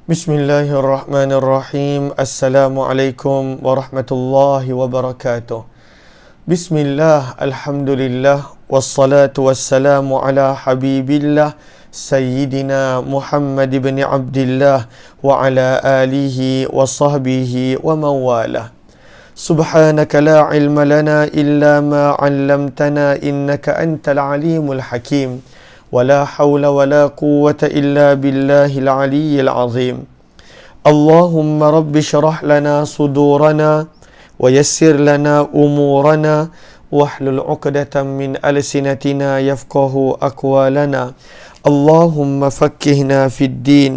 Bismillahirrahmanirrahim. Assalamualaikum warahmatullahi wabarakatuh. Bismillah, alhamdulillah, wassalatu wassalamu ala habibillah Sayyidina Muhammad ibn Abdillah wa ala alihi wa sahbihi wa mawalah. Subhanaka la ilma lana illa ma 'allamtana innaka antal alimul hakim. ولا حول ولا قوة إلا بالله العلي العظيم. اللهم رب اشرح لنا صدورنا ويسر لنا أمورنا واحلل عقدة من ألسنتنا يفقه أقوالنا. اللهم فقهنا في الدين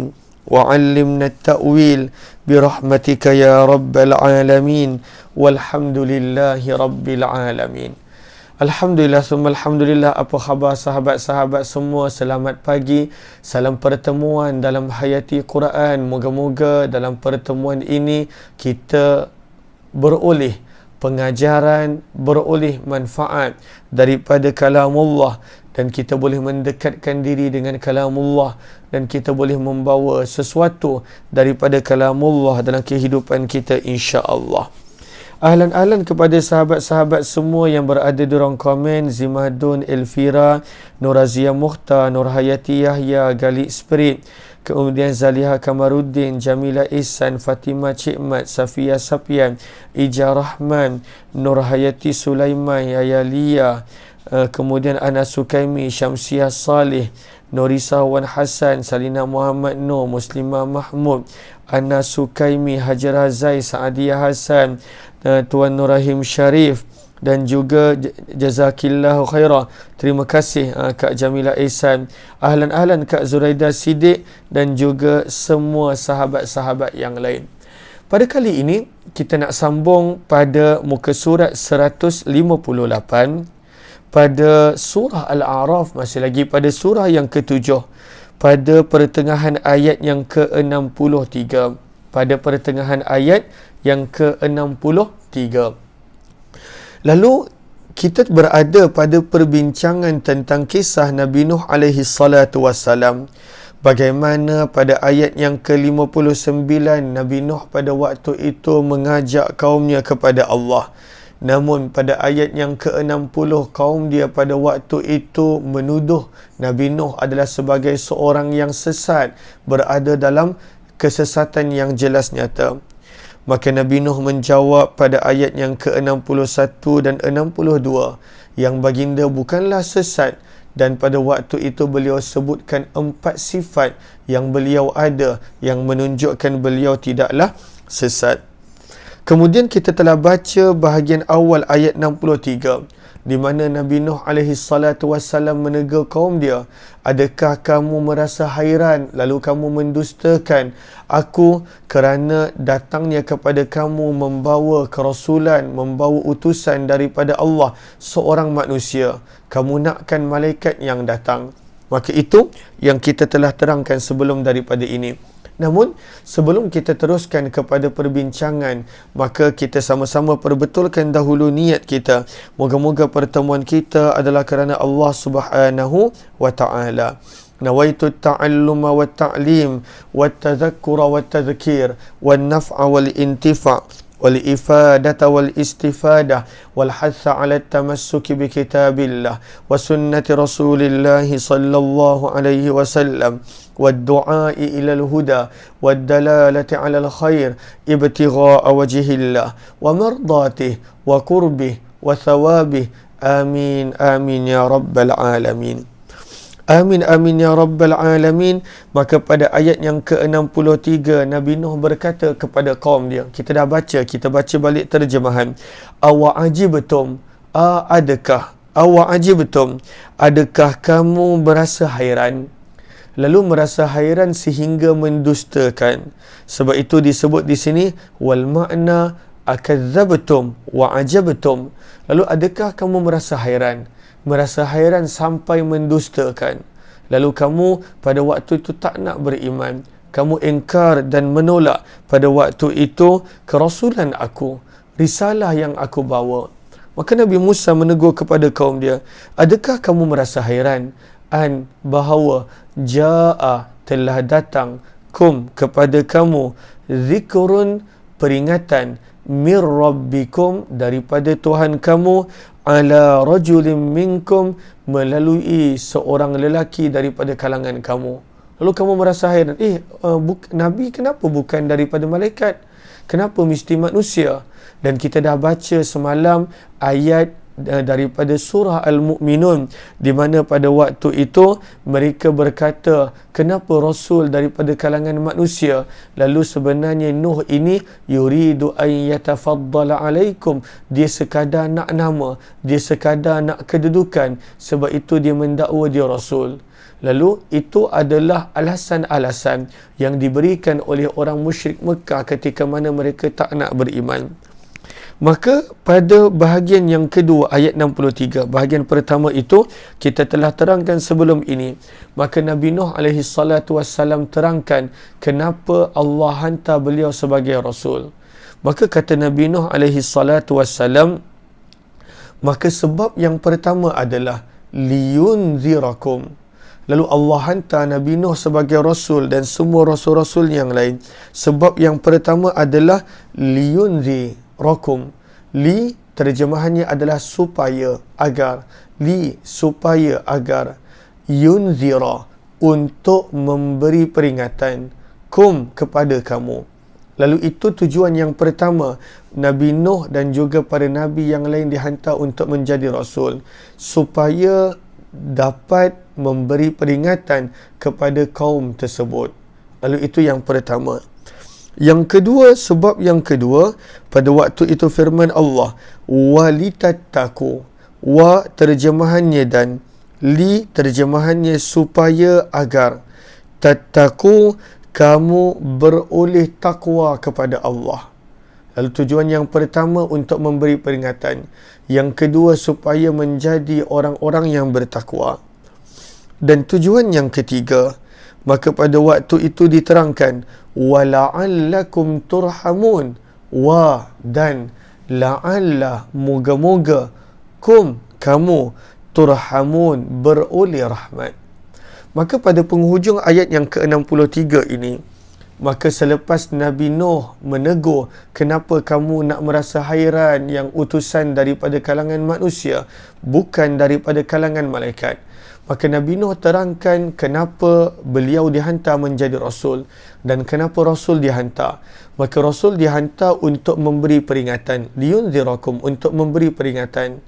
وعلمنا التأويل برحمتك يا رب العالمين والحمد لله رب العالمين. Alhamdulillah, summa alhamdulillah. Apa khabar sahabat-sahabat semua? Selamat pagi. Salam pertemuan dalam Hayati Quran. Moga-moga dalam pertemuan ini kita beroleh pengajaran, beroleh manfaat daripada kalamullah, dan kita boleh mendekatkan diri dengan kalamullah, dan kita boleh membawa sesuatu daripada kalamullah dalam kehidupan kita, insya-Allah. Ahlan-ahlan kepada sahabat-sahabat semua yang berada di ruang komen. Zimadun, Elvira, Nurazia Mukhtar, Nurhayati Yahya, Galik Spirit, kemudian Zaliha Kamaruddin, Jamila Ihsan, Fatimah Cikmat, Safia Sapian, Ija Rahman, Nurhayati Sulaiman, Yaya Lia, kemudian Ana Sukaimi, Syamsiah Saleh, Norisa Wan Hassan, Salina Muhammad Nur, Muslimah Mahmud, Ana Sukaimi, Hajar Hazai, Saadiyah Hassan, Tuan Nurahim Sharif, dan juga jazakillahu khairah. Terima kasih Kak Jamila Ihsan. Ahlan-ahlan Kak Zuraida Siddiq, dan juga semua sahabat-sahabat yang lain. Pada kali ini kita nak sambung pada muka surat 158 pada surah Al-A'raf, masih lagi pada surah yang ke-7, pada pertengahan ayat yang ke-63. Pada pertengahan ayat yang ke-63. Lalu kita berada pada perbincangan tentang kisah Nabi Nuh alaihi salatu wassalam. Bagaimana pada ayat yang ke-59 Nabi Nuh pada waktu itu mengajak kaumnya kepada Allah. Namun pada ayat yang ke-60 kaum dia pada waktu itu menuduh Nabi Nuh adalah sebagai seorang yang sesat, berada dalam kesesatan yang jelas nyata. Maka Nabi Nuh menjawab pada ayat yang ke-61 dan 62 yang baginda bukanlah sesat, dan pada waktu itu beliau sebutkan 4 sifat yang beliau ada yang menunjukkan beliau tidaklah sesat. Kemudian kita telah baca bahagian awal ayat 63 di mana Nabi Nuh alaihi salatu wassalam menegur kaum dia, adakah kamu merasa hairan lalu kamu mendustakan aku kerana datangnya kepada kamu membawa kerasulan, membawa utusan daripada Allah, seorang manusia. Kamu nakkan malaikat yang datang. Maka itu yang kita telah terangkan sebelum daripada ini. Namun, sebelum kita teruskan kepada perbincangan, maka kita sama-sama perbetulkan dahulu niat kita. Moga-moga pertemuan kita adalah kerana Allah Subhanahu wa ta'ala. Nawaitu ta'alluma wa ta'lim wa tadhakkura wa tadhkir wa naf'a wal intifa' wal ifadata wal istifada wal hatha ala tamassuki bi kitabillah wa sunnati rasulillah sallallahu alaihi wasallam wad du'a ila al huda wad dalalati ala al khair ibtigha'a wajhillah wa mardatihi wa qurbihi wa thawabihi. Amin amin ya rabbal alamin. Amin amin ya rabbal alamin. Maka pada ayat yang ke-63 Nabi Nuh berkata kepada kaum dia, kita dah baca, kita baca balik terjemahan. Awa'ajibtum, adakah kamu merasa hairan? Lalu merasa hairan sehingga mendustakan. Sebab itu disebut di sini wal makna akadzabtum wa ajabtum. Lalu adakah kamu merasa hairan? Merasa hairan sampai mendustakan. Lalu kamu pada waktu itu tak nak beriman. Kamu ingkar dan menolak pada waktu itu kerasulan aku, risalah yang aku bawa. Maka Nabi Musa menegur kepada kaum dia, adakah kamu merasa hairan bahawa ja'a telah datang kum kepada kamu, zikrun peringatan, mir rabbikum daripada Tuhan kamu, ala rajulin minkum melalui seorang lelaki daripada kalangan kamu. Lalu kamu merasa hairan, Nabi kenapa bukan daripada malaikat? Kenapa mesti manusia? Dan kita dah baca semalam ayat daripada surah Al-Mu'minun, di mana pada waktu itu mereka berkata, kenapa Rasul daripada kalangan manusia? Lalu sebenarnya Nuh ini yuridu an yatafaddala alaikum, dia sekadar nak nama, dia sekadar nak kedudukan, sebab itu dia mendakwa dia Rasul. Lalu itu adalah alasan-alasan yang diberikan oleh orang musyrik Mekah ketika mana mereka tak nak beriman. Maka pada bahagian yang kedua ayat 63, bahagian pertama itu kita telah terangkan sebelum ini. Maka Nabi Nuh alaihi salatu wassalam terangkan kenapa Allah hantar beliau sebagai Rasul. Maka kata Nabi Nuh alaihi salatu wassalam, maka sebab yang pertama adalah liyunzirakum. Lalu Allah hantar Nabi Nuh sebagai Rasul dan semua Rasul-Rasul yang lain. Sebab yang pertama adalah liyunzirakum. Li terjemahannya adalah supaya, agar. Li supaya, agar. Yunzira untuk memberi peringatan. Kum kepada kamu. Lalu itu tujuan yang pertama. Nabi Nuh dan juga para Nabi yang lain dihantar untuk menjadi Rasul. Supaya dapat memberi peringatan kepada kaum tersebut. Lalu itu yang pertama. Yang kedua, sebab yang kedua, pada waktu itu firman Allah, walitattaku. Wa terjemahannya dan, li terjemahannya supaya, agar. Tattaku, kamu beroleh takwa kepada Allah. Lalu tujuan yang pertama untuk memberi peringatan. Yang kedua supaya menjadi orang-orang yang bertakwa. Dan tujuan yang ketiga, maka pada waktu itu diterangkan, wala'allakum turhamun. Wa dan la'alla, moga-moga, kum kamu, turhamun beroleh rahmat. Maka pada penghujung ayat yang ke-63 ini, maka selepas Nabi Nuh menegur, kenapa kamu nak merasa hairan yang utusan daripada kalangan manusia, bukan daripada kalangan malaikat. Maka Nabi Nuh terangkan kenapa beliau dihantar menjadi Rasul dan kenapa Rasul dihantar. Maka Rasul dihantar untuk memberi peringatan. Liyunzirakum, untuk memberi peringatan.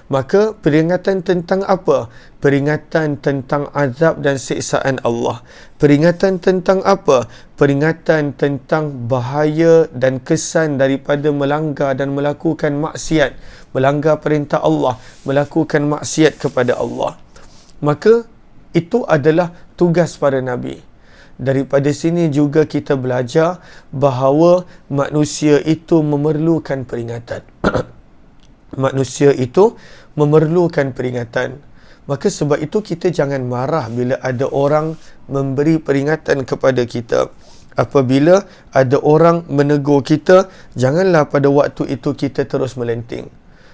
Maka peringatan tentang apa? Peringatan tentang azab dan siksaan Allah. Peringatan tentang apa? Peringatan tentang bahaya dan kesan daripada melanggar dan melakukan maksiat. Melanggar perintah Allah, melakukan maksiat kepada Allah. Maka itu adalah tugas para Nabi. Daripada sini juga kita belajar bahawa manusia itu memerlukan peringatan. Manusia itu memerlukan peringatan. Maka sebab itu kita jangan marah bila ada orang memberi peringatan kepada kita. Apabila ada orang menegur kita, janganlah pada waktu itu kita terus melenting.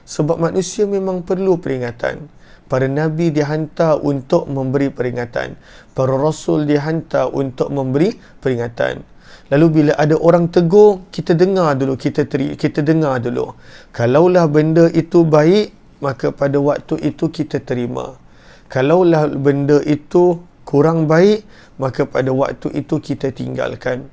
Sebab manusia memang perlu peringatan. Para Nabi dihantar untuk memberi peringatan. Para Rasul dihantar untuk memberi peringatan. Lalu bila ada orang tegur, kita dengar dulu, kita dengar dulu. Kalaulah benda itu baik, maka pada waktu itu kita terima. Kalaulah benda itu kurang baik, maka pada waktu itu kita tinggalkan.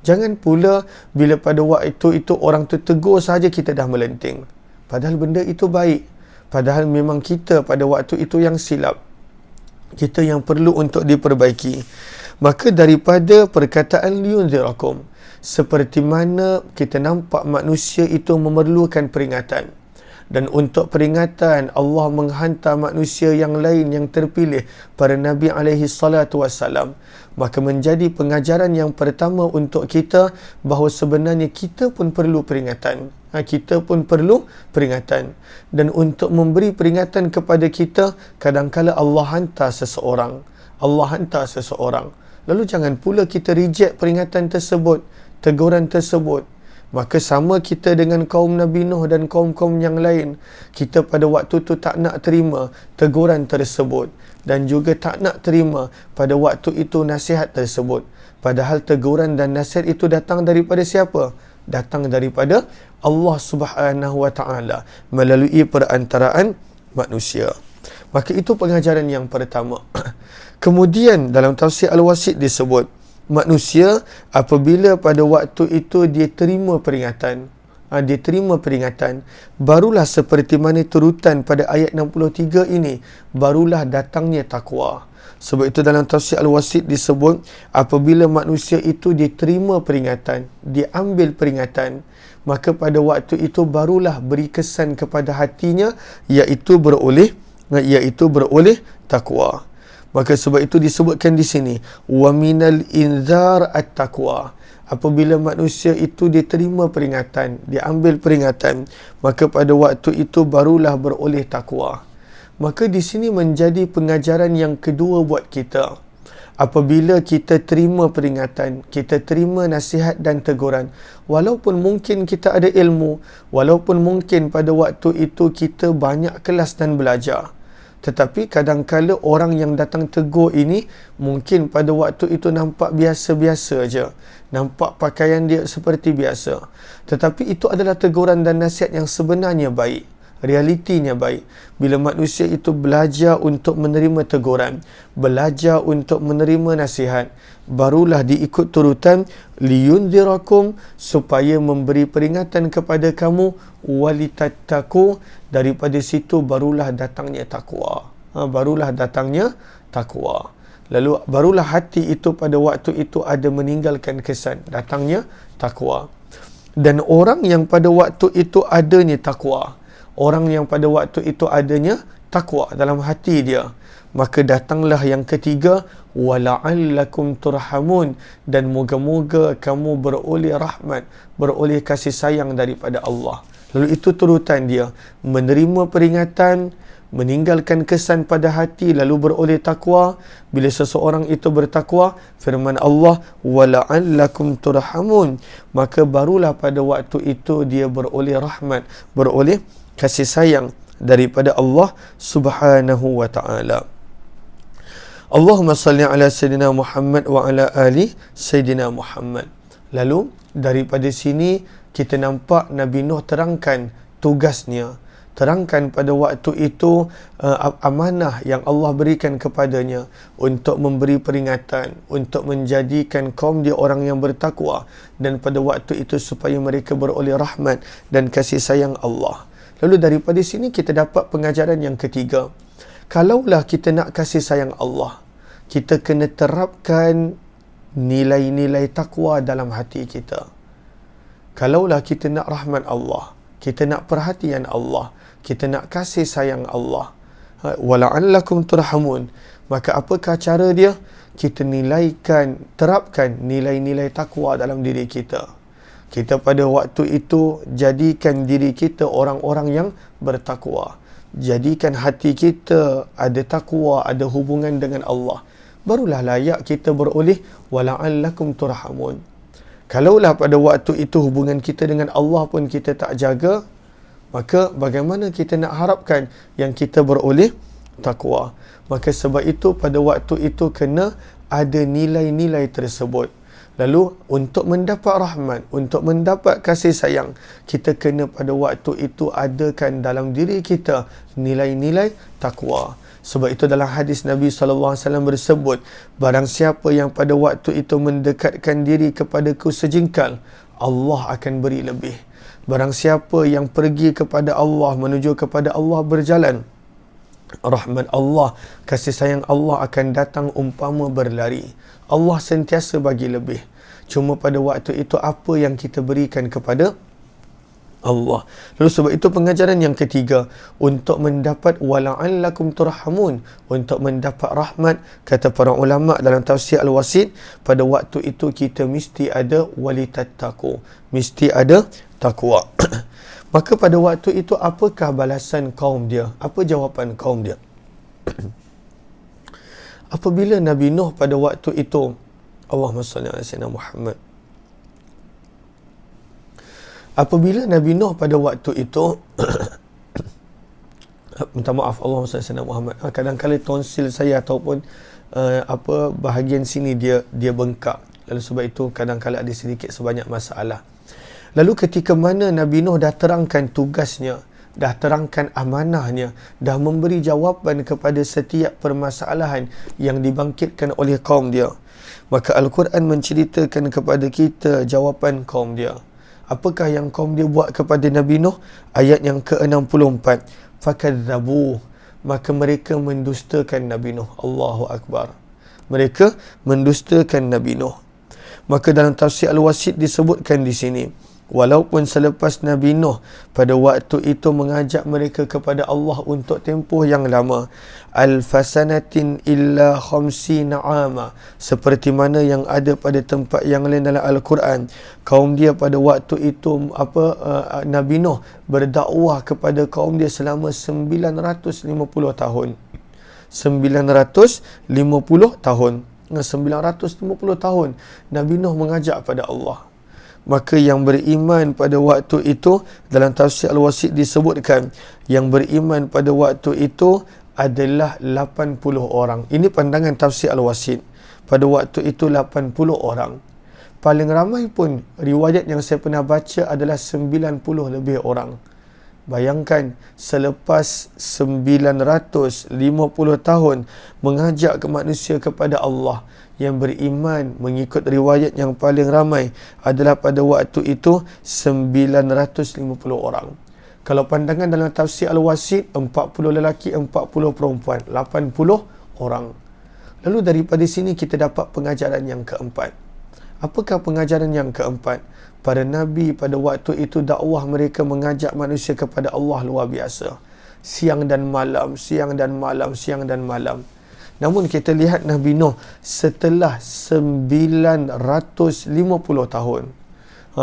Jangan pula bila pada waktu itu orang tu tegur saja kita dah melenting. Padahal benda itu baik. Padahal memang kita pada waktu itu yang silap. Kita yang perlu untuk diperbaiki. Maka daripada perkataan liyunzirakum, seperti mana kita nampak manusia itu memerlukan peringatan. Dan untuk peringatan, Allah menghantar manusia yang lain yang terpilih, para Nabi alaihi salatu wassalam. Maka menjadi pengajaran yang pertama untuk kita bahawa sebenarnya kita pun perlu peringatan. Kita pun perlu peringatan. Dan untuk memberi peringatan kepada kita, kadang-kala Allah hantar seseorang. Allah hantar seseorang. Lalu jangan pula kita reject peringatan tersebut, teguran tersebut. Maka sama kita dengan kaum Nabi Nuh dan kaum-kaum yang lain. Kita pada waktu tu tak nak terima teguran tersebut. dan juga tak nak terima pada waktu itu nasihat tersebut. Padahal teguran dan nasihat itu datang daripada siapa? Datang daripada Allah Subhanahu wa taala melalui perantaraan manusia. Maka itu pengajaran yang pertama. Kemudian dalam tafsir Al-Wasit disebut, manusia apabila pada waktu itu dia terima peringatan, barulah seperti mana turutan pada ayat 63 ini, barulah datangnya takwa. Sebab itu dalam tafsir Al-Wasit disebut, apabila manusia itu diterima peringatan, diambil peringatan, maka pada waktu itu barulah beri kesan kepada hatinya, iaitu beroleh takwa. Maka sebab itu disebutkan di sini, wa minal inzar at-taqwa. Apabila manusia itu diterima peringatan, diambil peringatan, maka pada waktu itu barulah beroleh takwa. Maka di sini menjadi pengajaran yang kedua buat kita. Apabila kita terima peringatan, kita terima nasihat dan teguran, walaupun mungkin kita ada ilmu, walaupun mungkin pada waktu itu kita banyak kelas dan belajar, tetapi kadang-kala orang yang datang tegur ini mungkin pada waktu itu nampak biasa-biasa aja, nampak pakaian dia seperti biasa, tetapi itu adalah teguran dan nasihat yang sebenarnya baik, realitinya baik. Bila manusia itu belajar untuk menerima teguran, belajar untuk menerima nasihat, barulah diikut turutan liyunzirakum, supaya memberi peringatan kepada kamu, walitattaqu, daripada situ barulah datangnya takwa. Barulah datangnya takwa. Lalu barulah hati itu pada waktu itu ada meninggalkan kesan, datangnya takwa. Dan orang yang pada waktu itu adanya takwa, orang yang pada waktu itu adanya takwa dalam hati dia, maka datanglah yang ketiga, wala'allakum turhamun, dan moga-moga kamu beroleh rahmat, beroleh kasih sayang daripada Allah. Lalu itu turutan dia, menerima peringatan, meninggalkan kesan pada hati, lalu beroleh takwa. Bila seseorang itu bertakwa, firman Allah, wala'allakum turhamun, maka barulah pada waktu itu dia beroleh rahmat, beroleh kasih sayang daripada Allah Subhanahu wa ta'ala. Allahumma salli ala Sayyidina Muhammad wa ala ali Sayyidina Muhammad. Lalu daripada sini kita nampak Nabi Nuh terangkan tugasnya, terangkan pada waktu itu amanah yang Allah berikan kepadanya untuk memberi peringatan, untuk menjadikan kaum dia orang yang bertakwa, dan pada waktu itu supaya mereka beroleh rahmat dan kasih sayang Allah. Lalu daripada sini kita dapat pengajaran yang ketiga. Kalaulah kita nak kasih sayang Allah, kita kena terapkan nilai-nilai takwa dalam hati kita. Kalaulah kita nak rahmat Allah, kita nak perhatian Allah, kita nak kasih sayang Allah, wala'allakum turhamun, maka apakah cara dia? Kita nilaikan, terapkan nilai-nilai takwa dalam diri kita. Kita pada waktu itu jadikan diri kita orang-orang yang bertakwa. Jadikan hati kita ada takwa, ada hubungan dengan Allah. Barulah layak kita beroleh wala'allakum turhamun. Kalaulah pada waktu itu hubungan kita dengan Allah pun kita tak jaga, maka bagaimana kita nak harapkan yang kita beroleh takwa? Maka sebab itu pada waktu itu kena ada nilai-nilai tersebut. Lalu untuk mendapat rahmat, untuk mendapat kasih sayang, kita kena pada waktu itu adakan dalam diri kita nilai-nilai takwa. Sebab itu dalam hadis Nabi SAW bersebut, barang siapa yang pada waktu itu mendekatkan diri kepadaku sejengkal, Allah akan beri lebih. Barang siapa yang pergi kepada Allah, menuju kepada Allah berjalan, rahmat Allah, kasih sayang Allah akan datang umpama berlari. Allah sentiasa bagi lebih. Cuma pada waktu itu apa yang kita berikan kepada Allah. Lalu sebab itu pengajaran yang ketiga, untuk mendapat wala'allakum turhamun, untuk mendapat rahmat, kata para ulama dalam tafsir Al-Wasit, pada waktu itu kita mesti ada walitattaqu, mesti ada takwa. Maka pada waktu itu apakah balasan kaum dia? Apa jawapan kaum dia? Apabila Nabi Nuh pada waktu itu, Allahumma salli ala Sayyidina Muhammad, apabila Nabi Nuh pada waktu itu minta maaf, Allahumma salli ala Muhammad. Kadang-kadang tonsil saya ataupun bahagian sini dia bengkak. Lalu sebab itu kadang-kadang ada sedikit sebanyak masalah. Lalu ketika mana Nabi Nuh dah terangkan tugasnya, dah terangkan amanahnya, dah memberi jawapan kepada setiap permasalahan yang dibangkitkan oleh kaum dia, maka Al-Quran menceritakan kepada kita jawapan kaum dia. Apakah yang kaum dia buat kepada Nabi Nuh? Ayat yang ke-64. Fakadzabuh, maka mereka mendustakan Nabi Nuh. Allahu Akbar. Mereka mendustakan Nabi Nuh. Maka dalam tafsir Al-Wasit disebutkan di sini, walaupun selepas Nabi Nuh pada waktu itu mengajak mereka kepada Allah untuk tempoh yang lama, alfasanatin illa khamsina ama, seperti mana yang ada pada tempat yang lain dalam Al-Quran, kaum dia pada waktu itu Nabi Nuh berdakwah kepada kaum dia selama 950 tahun. 950 tahun. 950 tahun Nabi Nuh mengajak pada Allah. Maka yang beriman pada waktu itu, dalam tafsir Al-Wasit disebutkan, yang beriman pada waktu itu adalah 80 orang. Ini pandangan tafsir Al-Wasit. Pada waktu itu 80 orang. Paling ramai pun riwayat yang saya pernah baca adalah 90 lebih orang. Bayangkan, selepas 950 tahun mengajak ke manusia kepada Allah, yang beriman mengikut riwayat yang paling ramai adalah pada waktu itu 950 orang. Kalau pandangan dalam tafsir Al-Wasit, 40 lelaki, 40 perempuan, 80 orang. Lalu daripada sini kita dapat pengajaran yang keempat. Apakah pengajaran yang keempat? Para Nabi pada waktu itu dakwah mereka mengajak manusia kepada Allah luar biasa. Siang dan malam, siang dan malam, siang dan malam. Namun kita lihat Nabi Nuh setelah 950 tahun.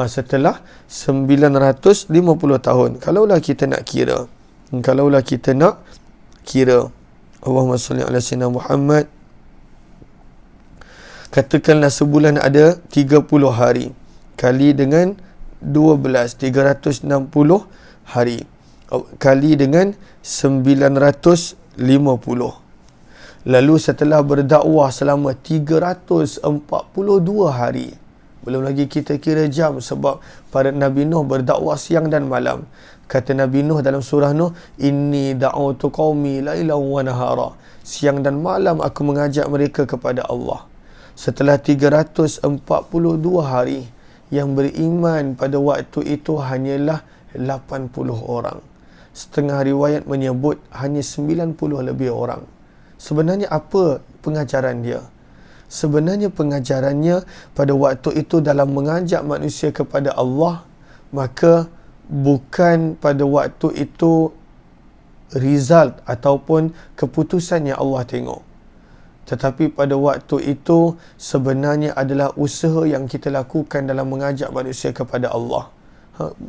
Setelah 950 tahun. Kalaulah kita nak kira. Allahumma salli ala sayyidina Muhammad. Katakanlah sebulan ada 30 hari. Kali dengan 12, 360 hari. Kali dengan 950. Lalu setelah berdakwah selama 342 hari. Belum lagi kita kira jam, sebab para Nabi Nuh berdakwah siang dan malam. Kata Nabi Nuh dalam surah Nuh, inni da'utu qaumi lailan wa nahara. Siang dan malam aku mengajak mereka kepada Allah. Setelah 342 hari, yang beriman pada waktu itu hanyalah 80 orang. Setengah riwayat menyebut hanya 90 lebih orang. Sebenarnya apa pengajaran dia? Sebenarnya pengajarannya pada waktu itu dalam mengajak manusia kepada Allah, maka bukan pada waktu itu result ataupun keputusan yang Allah tengok. Tetapi pada waktu itu sebenarnya adalah usaha yang kita lakukan dalam mengajak manusia kepada Allah.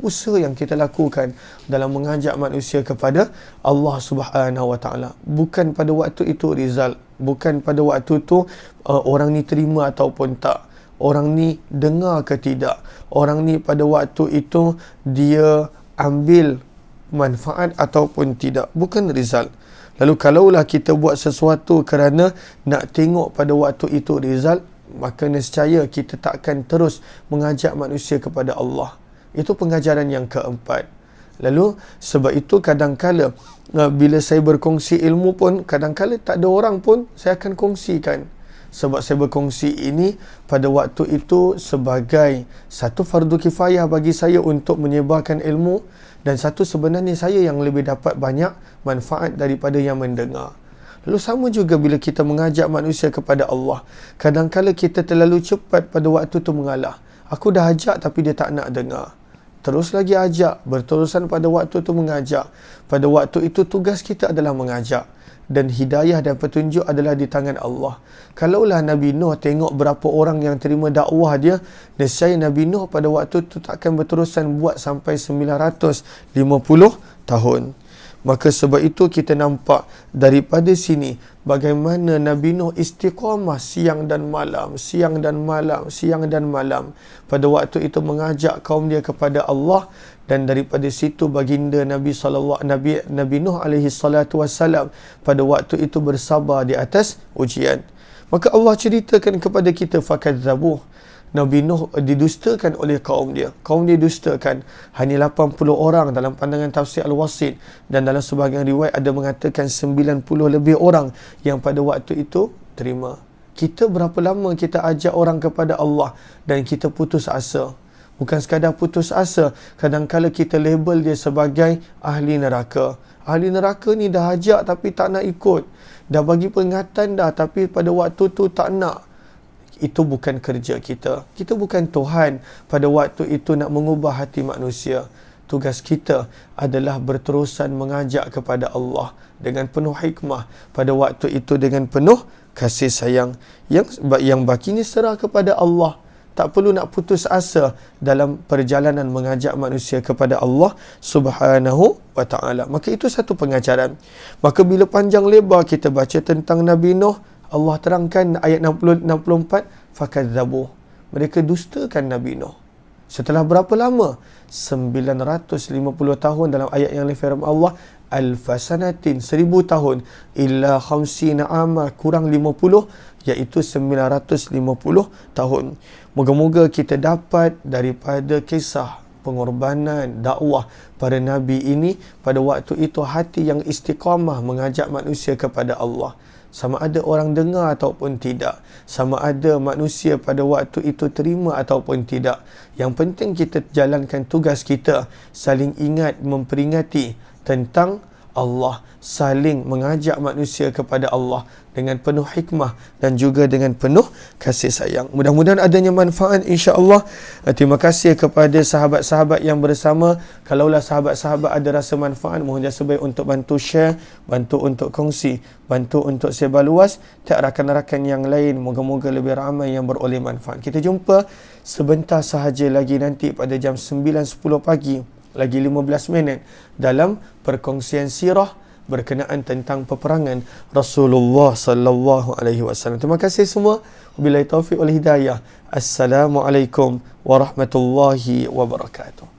Usaha yang kita lakukan dalam mengajak manusia kepada Allah Subhanahu Wa Taala. Bukan pada waktu itu result. Bukan pada waktu itu orang ni terima ataupun tak. Orang ni dengar ke tidak. Orang ni pada waktu itu dia ambil manfaat ataupun tidak. Bukan result. Lalu kalaulah kita buat sesuatu kerana nak tengok pada waktu itu result, maka nescaya kita takkan terus mengajak manusia kepada Allah. Itu pengajaran yang keempat. Lalu sebab itu kadang-kala bila saya berkongsi ilmu pun, kadang-kala tak ada orang pun saya akan kongsikan. Sebab saya berkongsi ini pada waktu itu sebagai satu fardu kifayah bagi saya untuk menyebarkan ilmu, dan satu sebenarnya saya yang lebih dapat banyak manfaat daripada yang mendengar. Lalu sama juga bila kita mengajak manusia kepada Allah. Kadang-kala kita terlalu cepat pada waktu itu mengalah. Aku dah ajak tapi dia tak nak dengar. Terus lagi ajak, berterusan pada waktu itu mengajak. Pada waktu itu tugas kita adalah mengajak. Dan hidayah dan petunjuk adalah di tangan Allah. Kalaulah Nabi Nuh tengok berapa orang yang terima dakwah dia, nescaya Nabi Nuh pada waktu itu takkan berterusan buat sampai 950 tahun. Maka sebab itu kita nampak daripada sini bagaimana Nabi Nuh istiqamah siang dan malam, siang dan malam, siang dan malam. Pada waktu itu mengajak kaum dia kepada Allah, dan daripada situ baginda Nabi Nuh alaihi salatu wassalam pada waktu itu bersabar di atas ujian. Maka Allah ceritakan kepada kita fakadzabuh. Nabi Nuh didustakan oleh kaum dia. Kaum dia dustakan. Hanya 80 orang dalam pandangan tafsir Al-Wasit, dan dalam sebahagian riwayat ada mengatakan 90 lebih orang yang pada waktu itu terima. Kita berapa lama kita ajak orang kepada Allah dan kita putus asa. Bukan sekadar putus asa, kadang-kala kita label dia sebagai ahli neraka. Ahli neraka ni dah ajak tapi tak nak ikut. Dah bagi peringatan dah tapi pada waktu tu tak nak. Itu bukan kerja kita. Kita bukan Tuhan pada waktu itu nak mengubah hati manusia. Tugas kita adalah berterusan mengajak kepada Allah dengan penuh hikmah. Pada waktu itu dengan penuh kasih sayang. Yang bakinya serah kepada Allah. Tak perlu nak putus asa dalam perjalanan mengajak manusia kepada Allah Subhanahu wa ta'ala. Maka itu satu pengajaran. Maka bila panjang lebar kita baca tentang Nabi Nuh, Allah terangkan ayat 64, fakadzabuh. Mereka dustakan Nabi Nuh. Setelah berapa lama? 950 tahun dalam ayat yang lain firman Allah, alfasanatin, 1000 tahun, illa khamsina ama, kurang 50, iaitu 950 tahun. Moga-moga kita dapat daripada kisah pengorbanan dakwah para nabi ini pada waktu itu hati yang istiqamah mengajak manusia kepada Allah. Sama ada orang dengar ataupun tidak. Sama ada manusia pada waktu itu terima ataupun tidak. Yang penting kita jalankan tugas kita. Saling ingat, memperingati tentang Allah. Saling mengajak manusia kepada Allah dengan penuh hikmah dan juga dengan penuh kasih sayang. Mudah-mudahan adanya manfaat insya-Allah. Terima kasih kepada sahabat-sahabat yang bersama. Kalaulah sahabat-sahabat ada rasa manfaat, mohon jasa baik untuk bantu share, bantu untuk kongsi, bantu untuk sebar luas. Tak rakan-rakan yang lain, moga-moga lebih ramai yang beroleh manfaat. Kita jumpa sebentar sahaja lagi nanti pada jam 9.10 pagi, lagi 15 minit dalam perkongsian sirah berkenaan tentang peperangan Rasulullah sallallahu alaihi wasallam. Terima kasih semua. Wabillahi taufiq wal hidayah. Assalamualaikum warahmatullahi wabarakatuh.